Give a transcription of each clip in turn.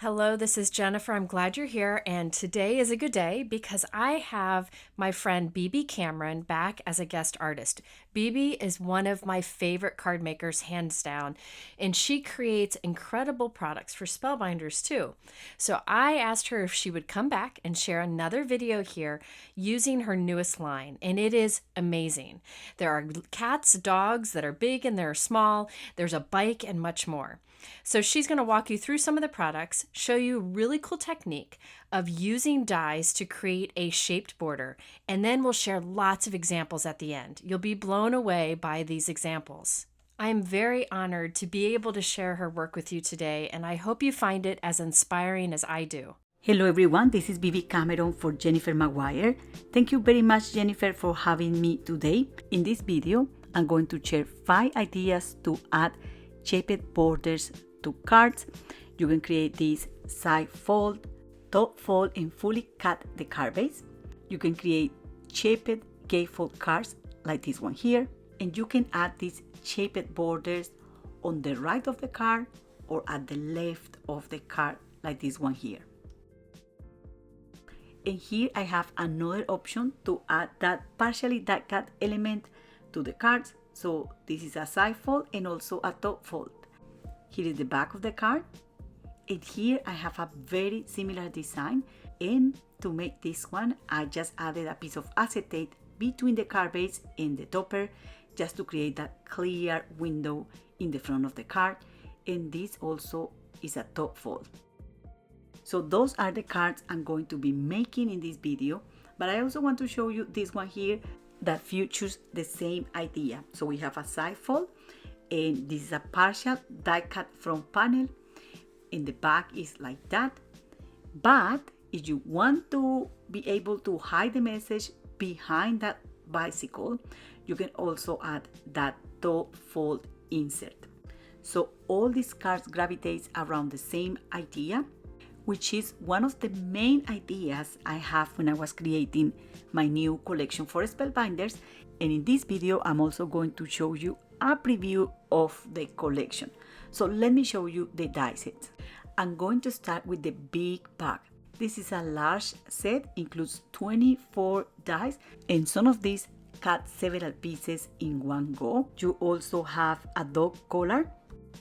Hello, this is Jennifer. I'm glad you're here. And today is a good day because I have my friend Bibi Cameron back as a guest artist. Bibi is one of my favorite card makers, hands down, and she creates incredible products for Spellbinders too. So I asked her if she would come back and share another video here using her newest line, and it is amazing. There are cats, dogs that are big and they're small, there's a bike, and much more. So she's going to walk you through some of the products, show you a really cool technique of using dies to create a shaped border, and then we'll share lots of examples at the end. You'll be blown away by these examples. I am very honored to be able to share her work with you today, and I hope you find it as inspiring as I do. Hello everyone, this is Bibi Cameron for Jennifer McGuire. Thank you very much, Jennifer, for having me today. In this video, I'm going to share 5 ideas to add shaped borders to cards. You can create these side fold, top fold, and fully cut the card base. You can create shaped gatefold cards like this one here, and you can add these shaped borders on the right of the card or at the left of the card like this one here. And here I have another option to add that partially die cut element to the cards. So this is a side fold and also a top fold. Here is the back of the card. And here I have a very similar design. And to make this one, I just added a piece of acetate between the card base and the topper just to create that clear window in the front of the card. And this also is a top fold. So those are the cards I'm going to be making in this video. But I also want to show you this one here that features the same idea. So we have a side fold, and this is a partial die cut front panel. In the back is like that. But if you want to be able to hide the message behind that bicycle, you can also add that top fold insert. So all these cards gravitate around the same idea, which is one of the main ideas I have when I was creating my new collection for Spellbinders. And in this video, I'm also going to show you a preview of the collection. So let me show you the die sets. I'm going to start with the big bag. This is a large set, includes 24 dies, and some of these cut several pieces in one go. You also have a dog collar,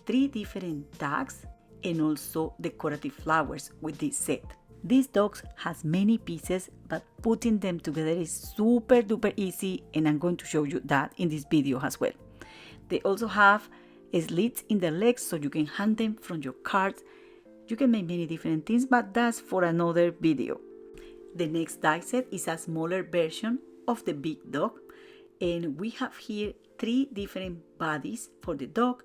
3 different tags, and also decorative flowers with this set. This dog has many pieces, but putting them together is super duper easy, and I'm going to show you that in this video as well. They also have slits in the legs so you can hang them from your cards. You can make many different things, but that's for another video. The next die set is a smaller version of the big dog, and we have here 3 different bodies for the dog.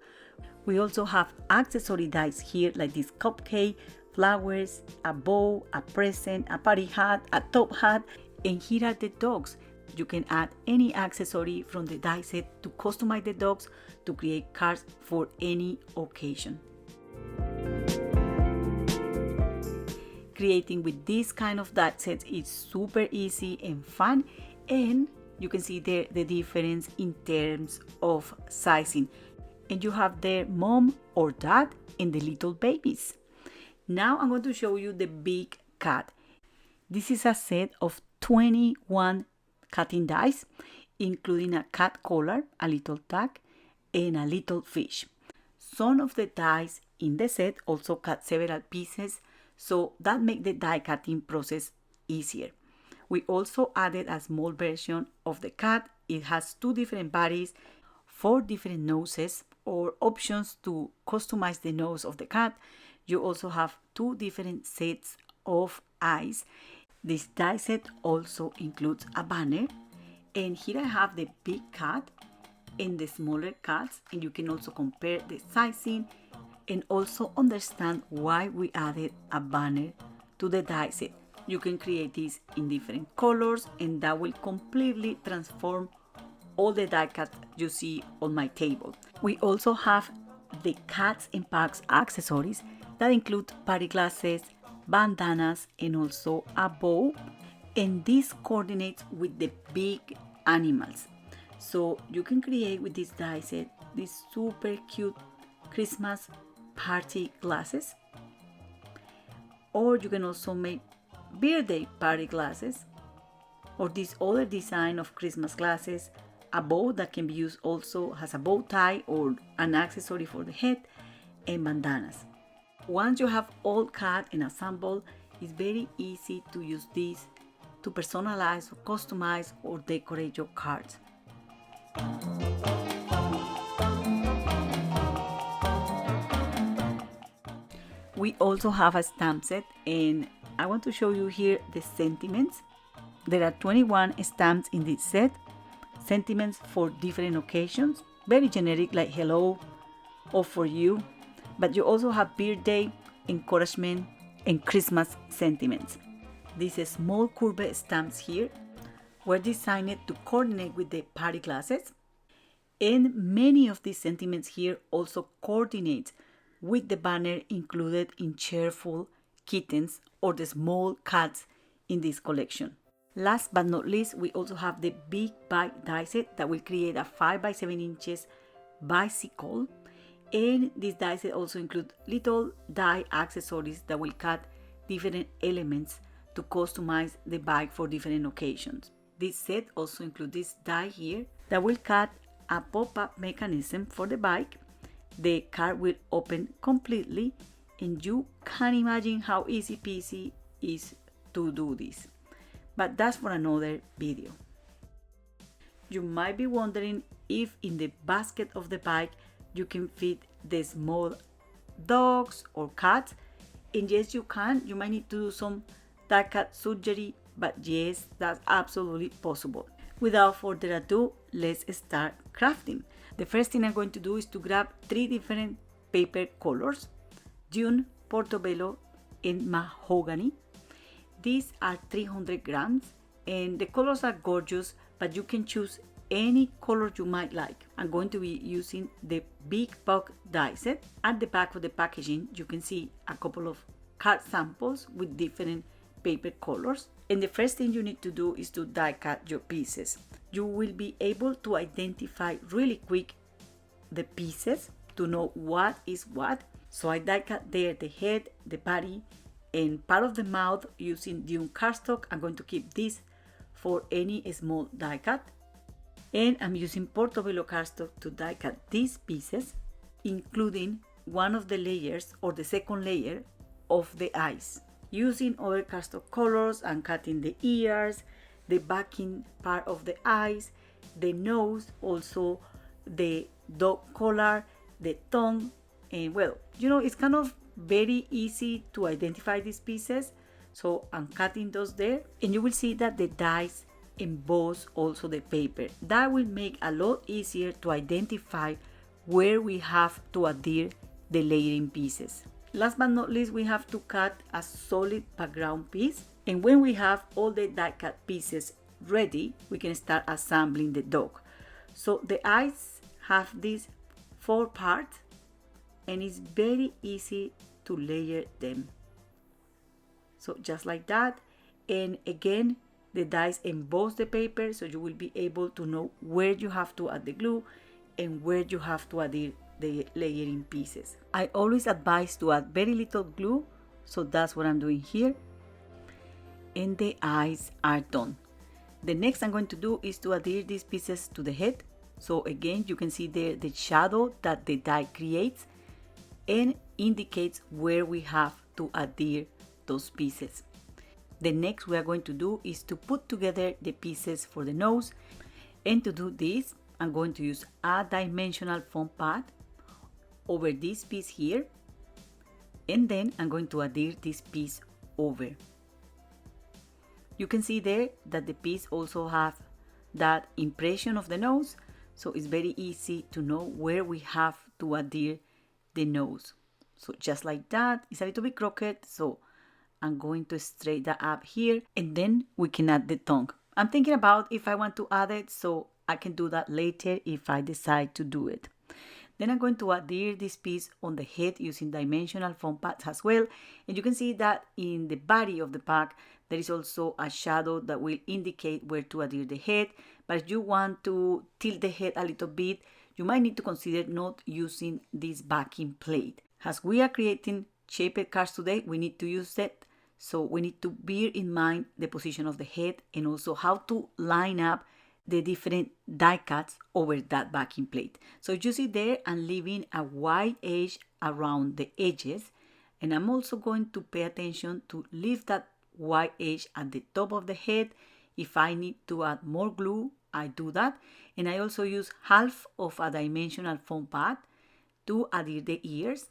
We also have accessory dies here like this cupcake, flowers, a bow, a present, a party hat, a top hat, and here are the dogs. You can add any accessory from the die set to customize the dogs to create cards for any occasion. Creating with this kind of die sets is super easy and fun, and you can see there the difference in terms of sizing. And you have their mom or dad and the little babies. Now I'm going to show you the big cat. This is a set of 21 cutting dies, including a cat collar, a little tag, and a little fish. Some of the dies in the set also cut several pieces, so that makes the die cutting process easier. We also added a small version of the cat. It has 2 different bodies, 4 different noses, or options to customize the nose of the cat. You also have 2 different sets of eyes. This die set also includes a banner, and here I have the big cat and the smaller cats, and you can also compare the sizing and also understand why we added a banner to the die set. You can create this in different colors, and that will completely transform all the die cuts you see on my table. We also have the cats and pugs accessories that include party glasses, bandanas, and also a bow. And this coordinates with the big animals. So you can create with this die set these super cute Christmas party glasses. Or you can also make birthday party glasses, or this other design of Christmas glasses, a bow that can be used also has a bow tie or an accessory for the head, and bandanas. Once you have all cut and assembled, it's very easy to use these to personalize or customize or decorate your cards. We also have a stamp set, and I want to show you here the sentiments. There are 21 stamps in this set, sentiments for different occasions, very generic like hello or for you, but you also have birthday, encouragement, and Christmas sentiments. These small curved stamps here were designed to coordinate with the party glasses, and many of these sentiments here also coordinate with the banner included in Cheerful, Kittens, or the small cats in this collection. Last but not least, we also have the Big Bite die set that will create a 5 by 7 inches bicycle, and this die set also include little die accessories that will cut different elements to customize the bike for different occasions. This set also includes this die here that will cut a pop-up mechanism for the bike. The card will open completely, and you can imagine how easy peasy is to do this. But that's for another video. You might be wondering if in the basket of the bike you can fit the small dogs or cats, and yes you can. You might need to do some die cut surgery, but yes, that's absolutely possible. Without further ado, let's start crafting. The first thing I'm going to do is to grab 3 different paper colors: Dune, Portobello, and Mahogany. These are 300 grams, and the colors are gorgeous, but you can choose any color you might like. I'm going to be using the Big Pug die set. At the back of the packaging, you can see a couple of card samples with different paper colors. And the first thing you need to do is to die cut your pieces. You will be able to identify really quick the pieces to know what is what. So I die cut there the head, the body, and part of the mouth using Dune cardstock. I'm going to keep this for any small die cut. And I'm using Portobello cardstock to die cut these pieces, including one of the layers or the second layer of the eyes. Using other cardstock colors, I'm cutting the ears, the backing part of the eyes, the nose, also the dog collar, the tongue, and well, you know, it's kind of very easy to identify these pieces. So I'm cutting those there, and you will see that the dies emboss also the paper. That will make a lot easier to identify where we have to adhere the layering pieces. Last but not least, we have to cut a solid background piece, and when we have all the die cut pieces ready, we can start assembling the dog. So the eyes have these 4 parts, and it's very easy to layer them. So just like that, and again the dies emboss the paper, so you will be able to know where you have to add the glue and where you have to adhere the layering pieces. I always advise to add very little glue, so that's what I'm doing here. And the eyes are done. The next I'm going to do is to adhere these pieces to the head. So again, you can see there the shadow that the die creates and indicates where we have to adhere those pieces. The next we are going to do is to put together the pieces for the nose, and to do this I'm going to use a dimensional foam pad over this piece here, and then I'm going to adhere this piece over. You can see there that the piece also have that impression of the nose, so it's very easy to know where we have to adhere the nose. So just like that. It's a little bit crooked, so I'm going to straighten that up here, and then we can add the tongue. I'm thinking about if I want to add it, so I can do that later if I decide to do it. Then I'm going to adhere this piece on the head using dimensional foam pads as well. And you can see that in the body of the pack, there is also a shadow that will indicate where to adhere the head. But if you want to tilt the head a little bit, you might need to consider not using this backing plate. As we are creating shaped cards today, we need to use that. So we need to bear in mind the position of the head and also how to line up the different die cuts over that backing plate. So you see there, I'm leaving a white edge around the edges, and I'm also going to pay attention to leave that white edge at the top of the head. If I need to add more glue, I do that. And I also use half of a dimensional foam pad to adhere the ears.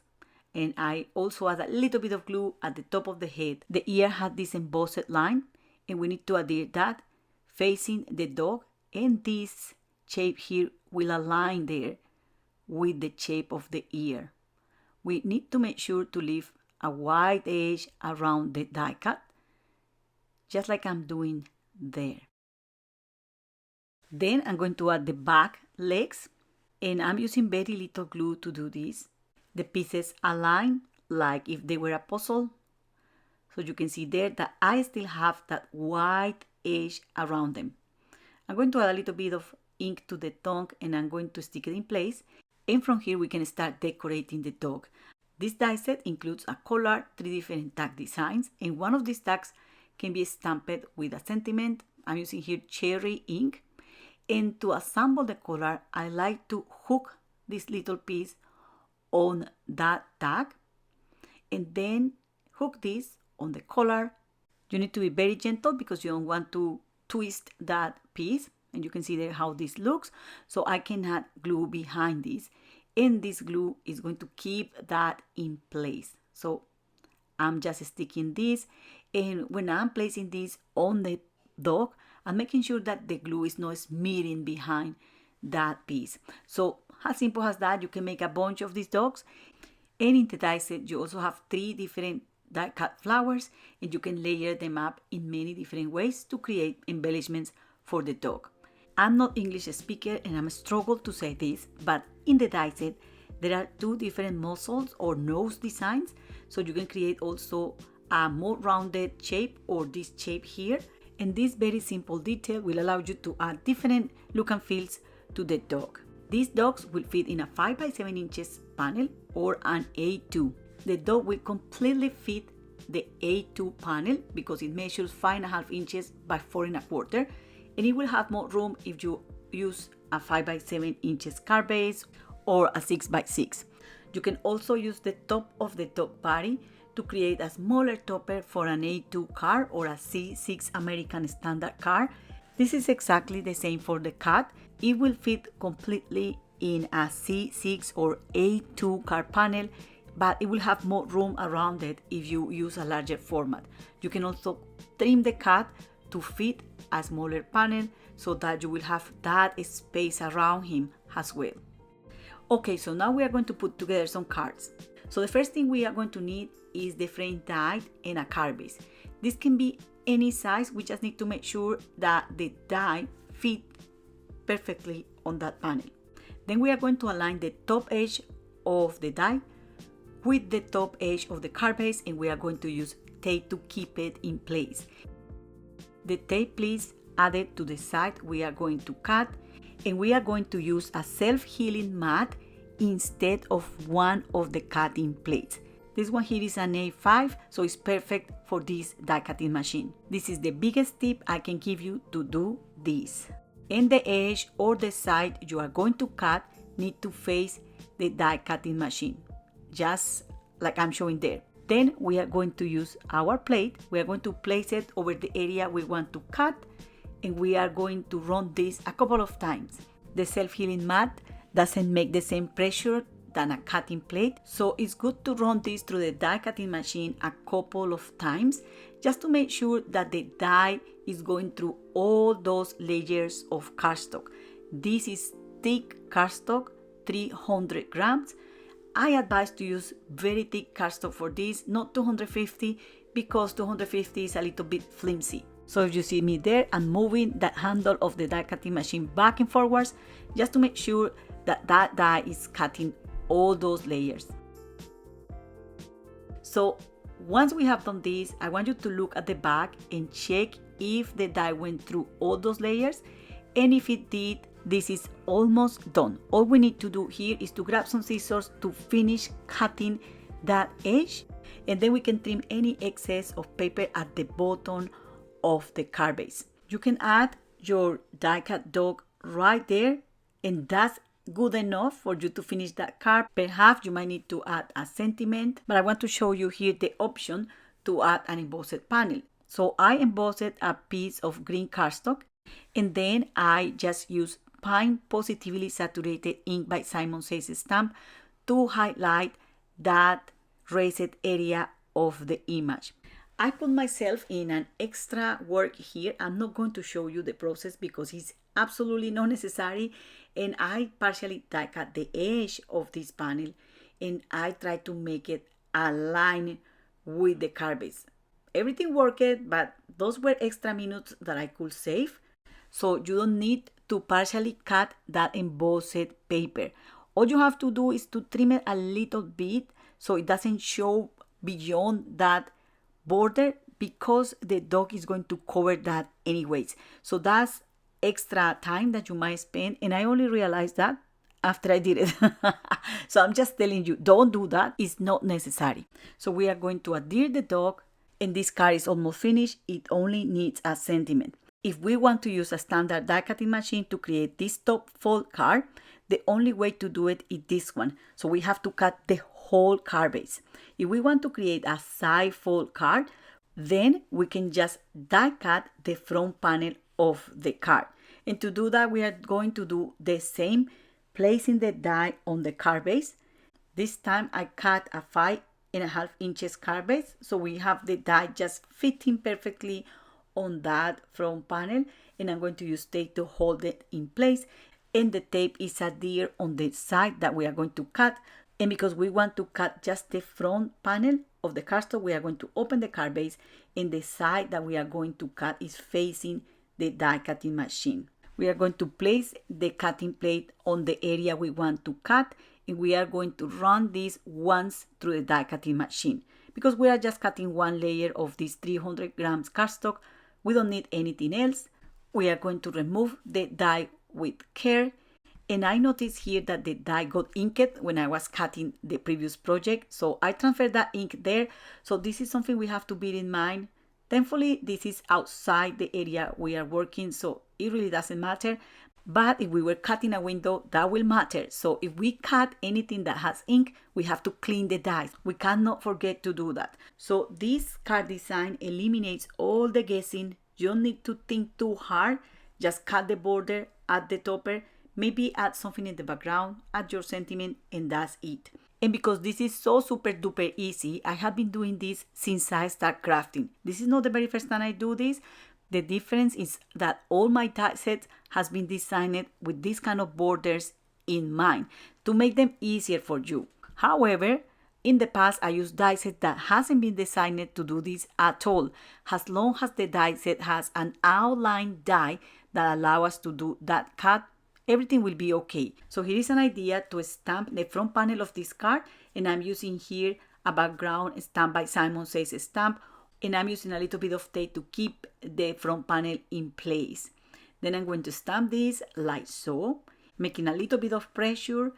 And I also add a little bit of glue at the top of the head. The ear had this embossed line, and we need to adhere that facing the dog, and this shape here will align there with the shape of the ear. We need to make sure to leave a white edge around the die cut, just like I'm doing there. Then I'm going to add the back legs, and I'm using very little glue to do this. The pieces align like if they were a puzzle. So you can see there that I still have that white edge around them. I'm going to add a little bit of ink to the tongue, and I'm going to stick it in place. And from here we can start decorating the dog. This die set includes a collar, 3 different tag designs, and one of these tags can be stamped with a sentiment. I'm using here cherry ink. And to assemble the collar, I like to hook this little piece on that tag and then hook this on the collar. You need to be very gentle because you don't want to twist that piece, and you can see there how this looks. So I can add glue behind this, and this glue is going to keep that in place. So I'm just sticking this, and when I'm placing this on the dog, I'm making sure that the glue is not smearing behind that piece. So as simple as that, you can make a bunch of these dogs. And in the die set, you also have 3 different die cut flowers, and you can layer them up in many different ways to create embellishments for the dog. I'm not English speaker, and I'm struggle to say this, but in the die set, there are 2 different muzzles or nose designs. So you can create also a more rounded shape or this shape here. And this very simple detail will allow you to add different look and feels to the dog. These dogs will fit in a 5 by 7 inches panel or an A2. The dog will completely fit the A2 panel because it measures 5.5 inches by 4.25, and it will have more room if you use a 5 by 7 inches card base or a 6 by 6. You can also use the top of the dog body to create a smaller topper for an A2 card or a C6 American Standard card. This is exactly the same for the cat. It will fit completely in a C6 or A2 card panel, but it will have more room around it if you use a larger format. You can also trim the cat to fit a smaller panel so that you will have that space around him as well. Okay, so now we are going to put together some cards. So the first thing we are going to need is the frame die and a card base. This can be any size. We just need to make sure that the die fit perfectly on that panel. Then we are going to align the top edge of the die with the top edge of the card base, and we are going to use tape to keep it in place. The tape, please add it to the side we are going to cut, and we are going to use a self-healing mat instead of one of the cutting plates. This one here is an A5, so it's perfect for this die cutting machine. This is the biggest tip I can give you to do this. And the edge or the side you are going to cut need to face the die cutting machine, just like I'm showing there. Then we are going to use our plate. We are going to place it over the area we want to cut, and we are going to run this a couple of times. The self-healing mat doesn't make the same pressure than a cutting plate, so it's good to run this through the die cutting machine a couple of times just to make sure that the die is going through all those layers of cardstock. This is thick cardstock, 300 grams. I advise to use very thick cardstock for this, not 250, because 250 is a little bit flimsy. So if you see me there, I'm moving that handle of the die cutting machine back and forwards just to make sure that that die is cutting all those layers. So once we have done this, I want you to look at the back and check if the die went through all those layers, and if it did, this is almost done. All we need to do here is to grab some scissors to finish cutting that edge. And then we can trim any excess of paper at the bottom of the card base. You can add your die cut dog right there, and that's good enough for you to finish that card. Perhaps you might need to add a sentiment, but I want to show you here the option to add an embossed panel. So I embossed a piece of green cardstock, and then I just use Pine Positively Saturated Ink by Simon Says stamp to highlight that raised area of the image. I put myself in an extra work here. I'm not going to show you the process because it's absolutely not necessary, and I partially die cut the edge of this panel, and I try to make it align with the card base. Everything worked, but those were extra minutes that I could save. So you don't need to partially cut that embossed paper. All you have to do is to trim it a little bit so it doesn't show beyond that border, because the dog is going to cover that anyways. So that's extra time that you might spend, and I only realized that after I did it. So I'm just telling you, don't do that. It's not necessary. So we are going to adhere the dog, and this card is almost finished. It only needs a sentiment. If we want to use a standard die cutting machine to create this top fold card, the only way to do it is this one. So we have to cut the whole card base. If we want to create a side fold card, then we can just die cut the front panel of the card. And to do that, we are going to do the same, placing the die on the card base. This time I cut a 5.5 inches card base, so we have the die just fitting perfectly on that front panel, and I'm going to use tape to hold it in place, and the tape is adhered on the side that we are going to cut. And because we want to cut just the front panel of the cardstock, we are going to open the card base, and the side that we are going to cut is facing the die cutting machine. We are going to place the cutting plate on the area we want to cut, and we are going to run this once through the die cutting machine. Because we are just cutting one layer of this 300 grams cardstock, we don't need anything else. We are going to remove the die with care. And I noticed here that the die got inked when I was cutting the previous project. So I transferred that ink there. So this is something we have to bear in mind. Thankfully, this is outside the area we are working, so it really doesn't matter. But if we were cutting a window, that will matter. So if we cut anything that has ink, we have to clean the dies. We cannot forget to do that. So this card design eliminates all the guessing. You don't need to think too hard. Just cut the border, add the topper, maybe add something in the background, add your sentiment, and that's it. And because this is so super duper easy, I have been doing this since I started crafting. This is not the very first time I do this. The difference is that all my die sets has been designed with this kind of borders in mind to make them easier for you. However, in the past, I used die set that hasn't been designed to do this at all. As long as the die set has an outline die that allows us to do that cut, everything will be okay. So here is an idea to stamp the front panel of this card, and I'm using here a background stamp by Simon Says stamp, and I'm using a little bit of tape to keep the front panel in place. Then I'm going to stamp this like so, making a little bit of pressure,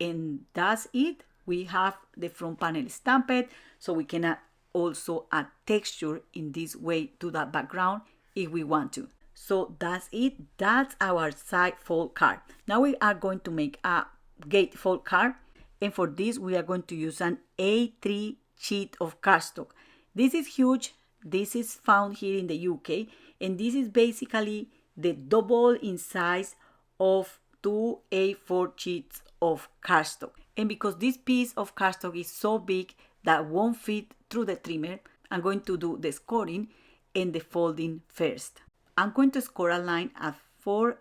and that's it. We have the front panel stamped, so we can also add texture in this way to that background if we want to. So that's it. That's our side fold card. Now we are going to make a gate fold card, and for this we are going to use an A3 sheet of cardstock. This is huge. This is found here in the UK, and this is basically the double in size of 2 A4 sheets of cardstock. And because this piece of cardstock is so big that won't fit through the trimmer, I'm going to do the scoring and the folding first. I'm going to score a line at 4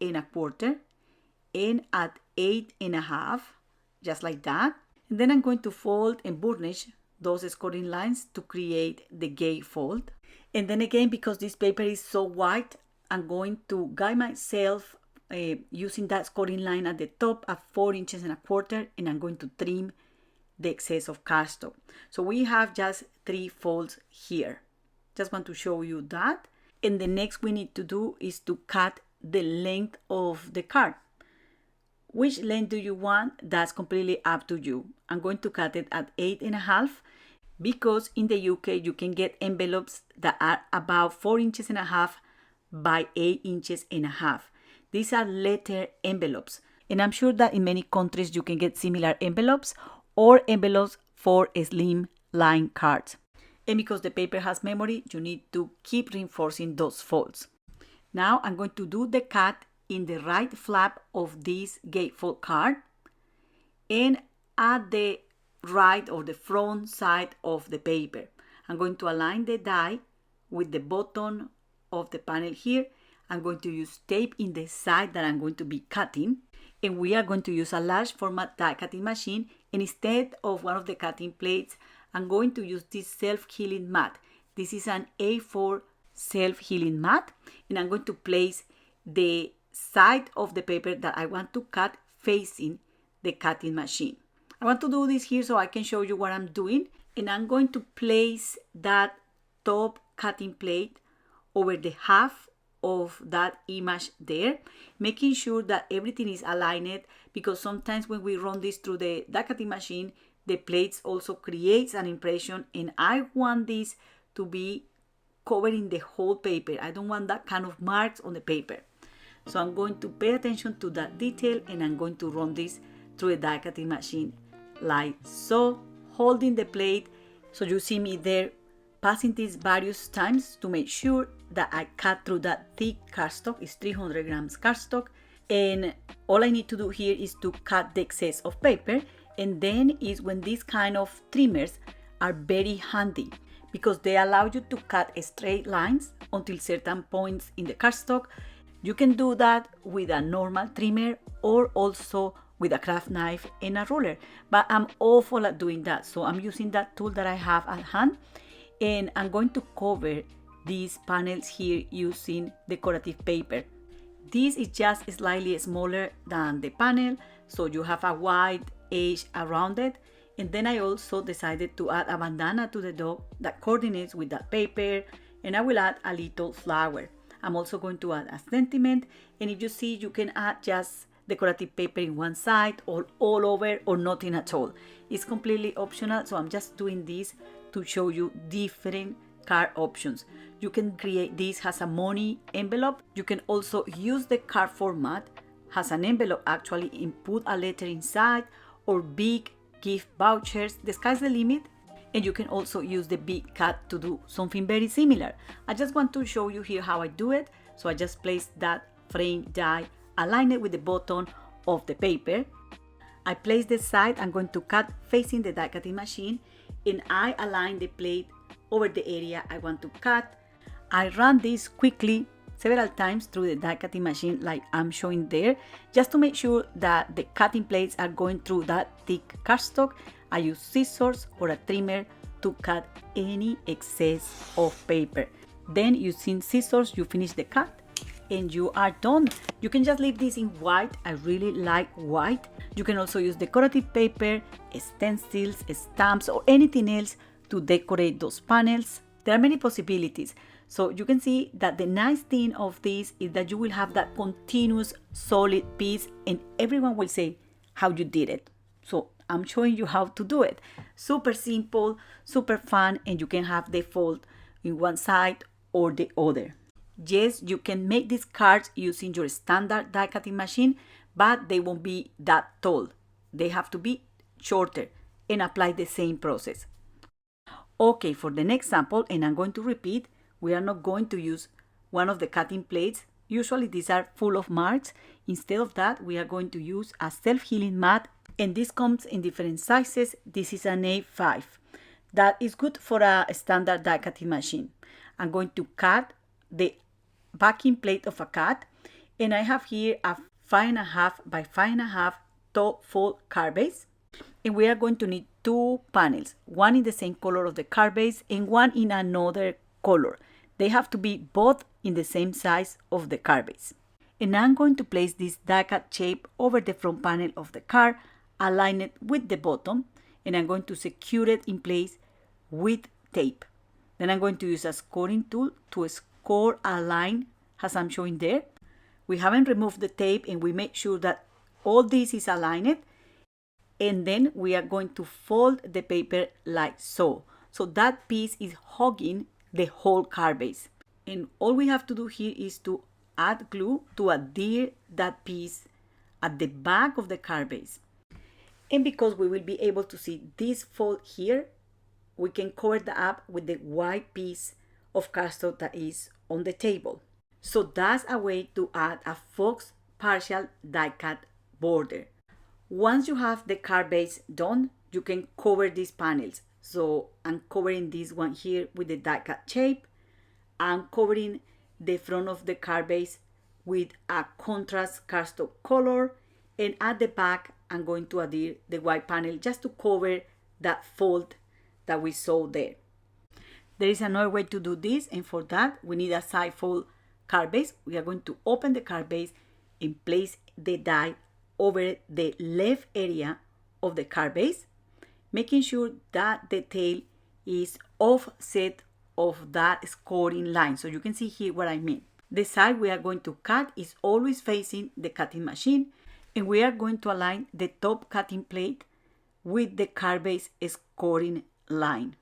1/4 and at 8 1/2, just like that. And then I'm going to fold and burnish those scoring lines to create the gate fold. And then again, because this paper is so white, I'm going to guide myself using that scoring line at the top at 4 1/4, and I'm going to trim the excess of cardstock. So we have just 3 folds here. Just want to show you that. And the next we need to do is to cut the length of the card. Which length do you want? That's completely up to you. I'm going to cut it at 8 1/2, because in the UK you can get envelopes that are about 4.5 inches by 8.5 inches. These are letter envelopes, and I'm sure that in many countries you can get similar envelopes or envelopes for slim line cards. And because the paper has memory, you need to keep reinforcing those folds. Now I'm going to do the cut in the right flap of this gatefold card and at the right or the front side of the paper. I'm going to align the die with the bottom of the panel here. I'm going to use tape in the side that I'm going to be cutting, and we are going to use a large format die cutting machine, and instead of one of the cutting plates, I'm going to use this self-healing mat. This is an A4 self-healing mat, and I'm going to place the side of the paper that I want to cut facing the cutting machine. I want to do this here so I can show you what I'm doing, and I'm going to place that top cutting plate over the half of that image there, making sure that everything is aligned, because sometimes when we run this through the die cutting machine, the plates also creates an impression, and I want this to be covering the whole paper. I don't want that kind of marks on the paper. So I'm going to pay attention to that detail, and I'm going to run this through a die cutting machine like so, holding the plate. So you see me there passing this various times to make sure that I cut through that thick cardstock. It's 300 grams cardstock, and all I need to do here is to cut the excess of paper. And then is when these kind of trimmers are very handy, because they allow you to cut straight lines until certain points in the cardstock. You can do that with a normal trimmer or also with a craft knife and a ruler, but I'm awful at doing that, so I'm using that tool that I have at hand, and I'm going to cover these panels here using decorative paper. This is just slightly smaller than the panel, so you have a wide edge around it. And then I also decided to add a bandana to the dog that coordinates with that paper, and I will add a little flower. I'm also going to add a sentiment, and if you see, you can add just decorative paper in one side or all over or nothing at all. It's completely optional, so I'm just doing this to show you different card options. You can create this as a money envelope. You can also use the card format as an envelope actually and put a letter inside, or big gift vouchers. The sky's the limit. And you can also use the big cat to do something very similar. I just want to show you here how I do it. So I just place that frame die, align it with the bottom of the paper. I place the side I'm going to cut facing the die cutting machine, and I align the plate over the area I want to cut. I run this quickly several times through the die cutting machine like I'm showing there, just to make sure that the cutting plates are going through that thick cardstock. I use scissors or a trimmer to cut any excess of paper. Then using scissors, you finish the cut and you are done. You can just leave this in white. I really like white. You can also use decorative paper, stencils, stamps, or anything else to decorate those panels. There are many possibilities. So you can see that the nice thing of this is that you will have that continuous solid piece, and everyone will say how you did it. So I'm showing you how to do it. Super simple, super fun, and you can have the fold in one side or the other. Yes, you can make these cards using your standard die cutting machine, but they won't be that tall. They have to be shorter and apply the same process. Okay, for the next sample, and I'm going to repeat, we are not going to use one of the cutting plates. Usually these are full of marks. Instead of that, we are going to use a self-healing mat, and this comes in different sizes. This is an A5. That is good for a standard die cutting machine. I'm going to cut the backing plate of a cat, and I have here a 5.5 by 5.5 top fold card base, and we are going to need two panels, one in the same color of the card base and one in another color. They have to be both in the same size of the card base. And I'm going to place this die cut shape over the front panel of the card, align it with the bottom, and I'm going to secure it in place with tape. Then I'm going to use a scoring tool to score a line as I'm showing there. We haven't removed the tape, and we make sure that all this is aligned. And then we are going to fold the paper like so. So that piece is hugging the whole card base. And all we have to do here is to add glue to adhere that piece at the back of the card base. And because we will be able to see this fold here, we can cover that up with the white piece of cardstock that is on the table. So that's a way to add a fox partial die cut border. Once you have the card base done, you can cover these panels. So I'm covering this one here with the die cut shape. I'm covering the front of the card base with a contrast cardstock color, and at the back I'm going to adhere the white panel just to cover that fold that we saw there. There is another way to do this, and for that we need a side fold card base. We are going to open the card base and place the die over the left area of the card base, making sure that the tail is offset of that scoring line. So you can see here what I mean. The side we are going to cut is always facing the cutting machine, and we are going to align the top cutting plate with the card base scoring line.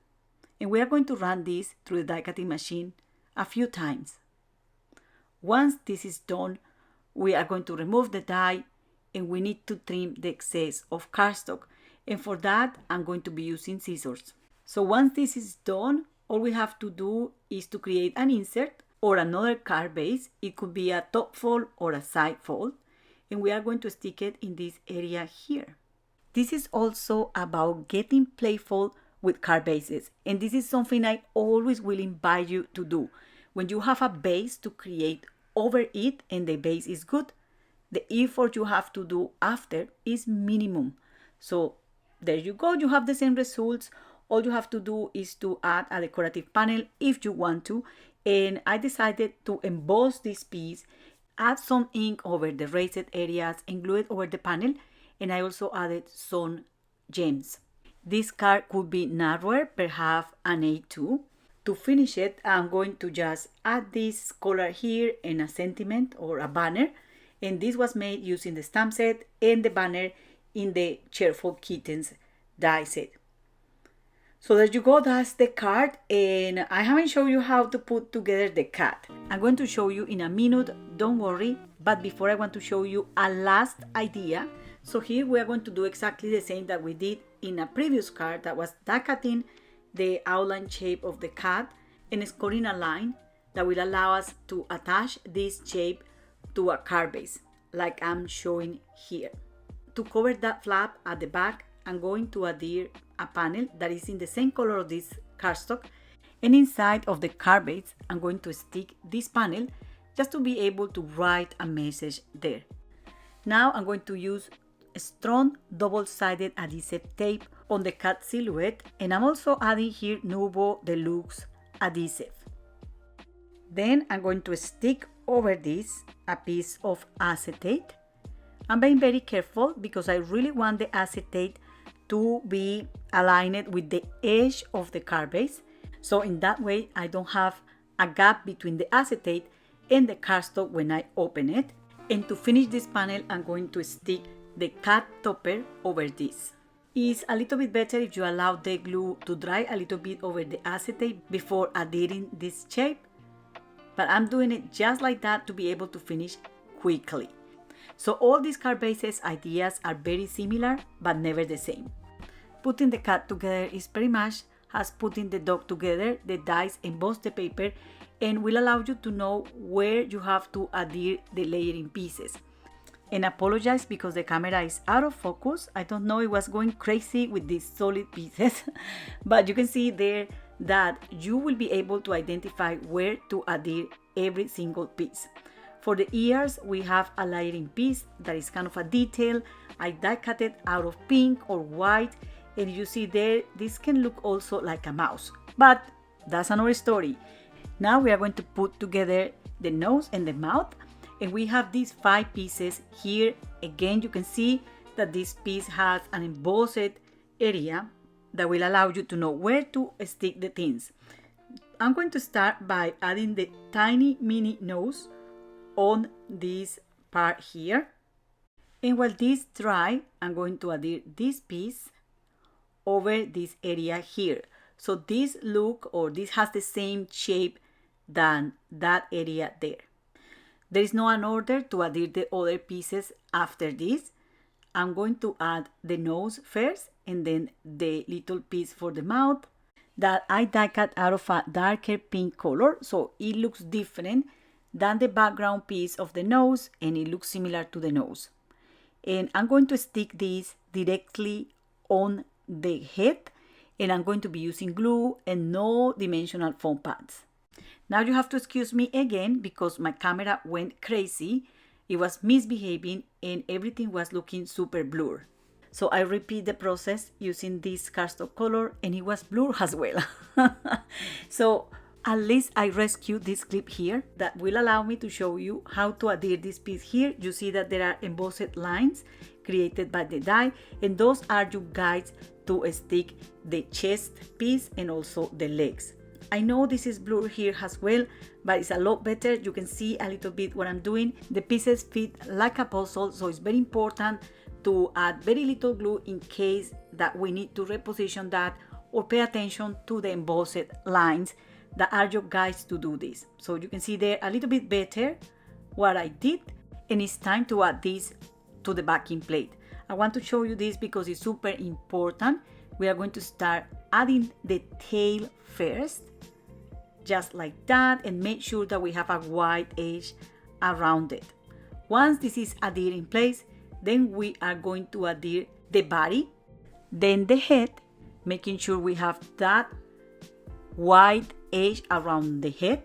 And we are going to run this through the die cutting machine a few times. Once this is done, we are going to remove the die, and we need to trim the excess of cardstock. And for that, I'm going to be using scissors. So once this is done, all we have to do is to create an insert or another card base. It could be a top fold or a side fold. And we are going to stick it in this area here. This is also about getting playful with card bases. And this is something I always will invite you to do. When you have a base to create over it and the base is good, the effort you have to do after is minimum. So there you go, you have the same results. All you have to do is to add a decorative panel if you want to. And I decided to emboss this piece, add some ink over the raised areas and glue it over the panel. And I also added some gems. This card could be narrower, perhaps an A2. To finish it, I'm going to just add this color here and a sentiment or a banner. And this was made using the stamp set and the banner in the Cheerful Kittens die set. So there you go, that's the card, and I haven't shown you how to put together the cat. I'm going to show you in a minute, don't worry, but before I want to show you a last idea. So here we are going to do exactly the same that we did in a previous card, that was die cutting the outline shape of the cat and scoring a line that will allow us to attach this shape to a card base, like I'm showing here. To cover that flap at the back, I'm going to adhere a panel that is in the same color of this cardstock, and inside of the card base, I'm going to stick this panel just to be able to write a message there. Now I'm going to use a strong double-sided adhesive tape on the cat silhouette, and I'm also adding here Nuvo Deluxe adhesive. Then I'm going to stick over this a piece of acetate. I'm being very careful because I really want the acetate to be aligned with the edge of the card base. So in that way, I don't have a gap between the acetate and the cardstock when I open it. And to finish this panel, I'm going to stick the cat topper over this. It's a little bit better if you allow the glue to dry a little bit over the acetate before adhering this shape. But I'm doing it just like that to be able to finish quickly. So all these card bases ideas are very similar, but never the same. Putting the cat together is pretty much as putting the dog together. The dies emboss the paper and will allow you to know where you have to adhere the layering pieces. And apologize because the camera is out of focus. I don't know, it was going crazy with these solid pieces, but you can see there that you will be able to identify where to adhere every single piece. For the ears, we have a layering piece that is kind of a detail. I die cut it out of pink or white, and you see there, this can look also like a mouse, but that's another story. Now we are going to put together the nose and the mouth, and we have these 5 pieces here. Again, you can see that this piece has an embossed area that will allow you to know where to stick the things. I'm going to start by adding the tiny mini nose on this part here, and while this dry, I'm going to adhere this piece over this area here. So this look, or this has the same shape than that area there. There is no an order to adhere the other pieces after this. I'm going to add the nose first and then the little piece for the mouth that I die cut out of a darker pink color, so it looks different than the background piece of the nose and it looks similar to the nose. And I'm going to stick this directly on the head, and I'm going to be using glue and no dimensional foam pads. Now you have to excuse me again because my camera went crazy. It was misbehaving and everything was looking super blurred. So I repeat the process using this cardstock color and it was blurred as well. So at least I rescued this clip here that will allow me to show you how to adhere this piece here. You see that there are embossed lines created by the die, and those are your guides to stick the chest piece and also the legs. I know this is blurred here as well, but it's a lot better. You can see a little bit what I'm doing. The pieces fit like a puzzle, so it's very important to add very little glue in case that we need to reposition that, or pay attention to the embossed lines that are your guides to do this. So you can see there a little bit better what I did, and it's time to add this to the backing plate. I want to show you this because it's super important. We are going to start adding the tail first, just like that, and make sure that we have a white edge around it. Once this is adhered in place, then we are going to adhere the body, then the head, making sure we have that white edge around the head,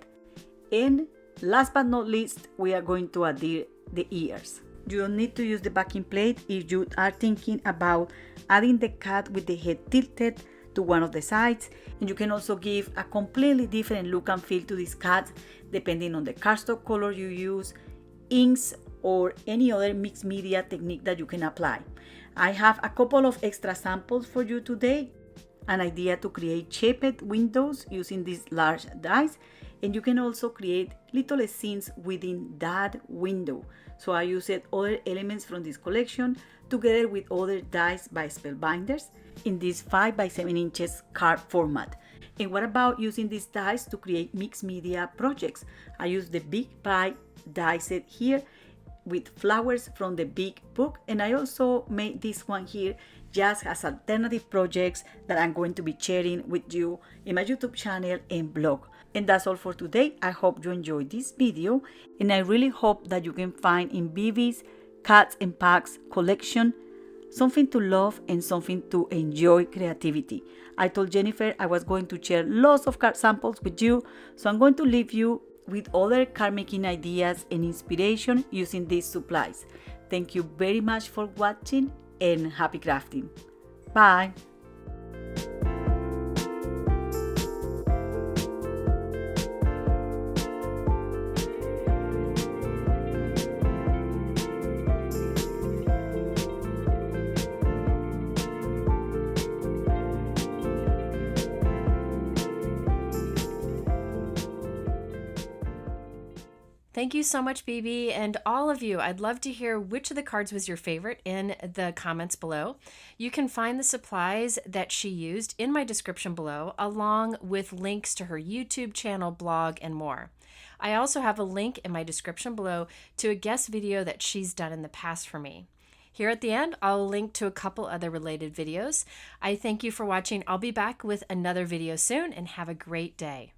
and last but not least, we are going to adhere the ears. You don't need to use the backing plate if you are thinking about adding the cat with the head tilted to one of the sides, and you can also give a completely different look and feel to this cat depending on the cardstock color you use, inks, or any other mixed media technique that you can apply. I have a couple of extra samples for you today. An idea to create shaped windows using these large dies, and you can also create little scenes within that window. So I used other elements from this collection together with other dies by Spellbinders in this 5 by 7 inches card format. And what about using these dies to create mixed media projects? I use the Big Pie die set here with flowers from the big book, and I also made this one here just as alternative projects that I'm going to be sharing with you in my YouTube channel and blog. And that's all for today. I hope you enjoyed this video, and I really hope that you can find in Bibi's Cats and Pugs collection something to love and something to enjoy creativity. I told Jennifer I was going to share lots of card samples with you, so I'm going to leave you with other card making ideas and inspiration using these supplies. Thank you very much for watching and happy crafting. Bye! Thank you so much, Bibi, and all of you. I'd love to hear which of the cards was your favorite in the comments below. You can find the supplies that she used in my description below, along with links to her YouTube channel, blog, and more. I also have a link in my description below to a guest video that she's done in the past for me. Here at the end, I'll link to a couple other related videos. I thank you for watching. I'll be back with another video soon, and have a great day.